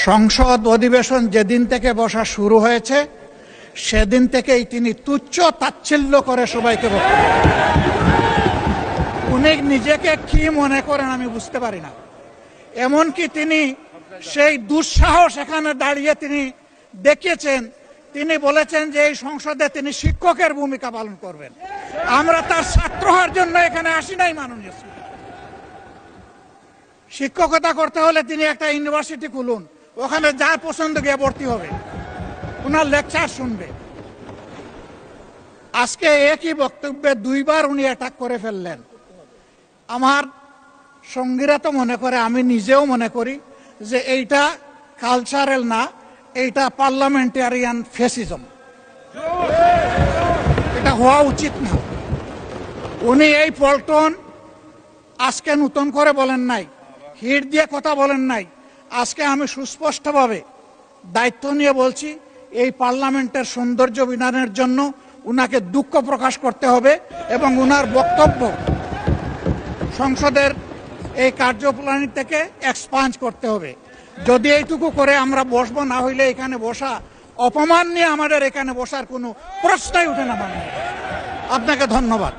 সংসদ অধিবেশন যেদিন থেকে বসা শুরু হয়েছে সেদিন থেকেই তিনি তুচ্ছ তাচ্ছিল্য করে সবাইকে বক্তব্য। উনি নিজেকে কি মনে করেন আমি বুঝতে পারি না। এমনকি তিনি সেই দুঃসাহস এখানে দাঁড়িয়ে তিনি দেখিয়েছেন, তিনি বলেছেন যে এই সংসদে তিনি শিক্ষকের ভূমিকা পালন করবেন। আমরা তার ছাত্র হওয়ার জন্য এখানে আসি নাই। মাননীয় শিক্ষকতা করতে হলে তিনি একটা ইউনিভার্সিটি খুলুন, ওখানে যার পছন্দ গিয়ে ভর্তি হবে, ওনার লেকচার শুনবে। আজকে একই বক্তব্যে দুইবার উনি অ্যাটাক করে ফেললেন। আমার সঙ্গীরা তো মনে করে, আমি নিজেও মনে করি যে এইটা কালচারাল না, এইটা পার্লামেন্টারিয়ান ফ্যাসিজম। এটা হওয়া উচিত না। উনি এই পল্টন আজকে নতুন করে বলেন নাই, হিট দিয়ে কথা বলেন নাই। আজকে আমি সুস্পষ্টভাবে দায়িত্ব নিয়ে বলছি, এই পার্লামেন্টের সৌন্দর্য বিধানের জন্য উনাকে দুঃখ প্রকাশ করতে হবে এবং উনার বক্তব্য সংসদের এই কার্যপ্রণালী থেকে এক্সপাঞ্জ করতে হবে। যদি এইটুকু করে আমরা বসবো, না হইলে এখানে বসা অপমান নিয়ে আমাদের এখানে বসার কোনো প্রশ্নই উঠে না। আপনাকে ধন্যবাদ।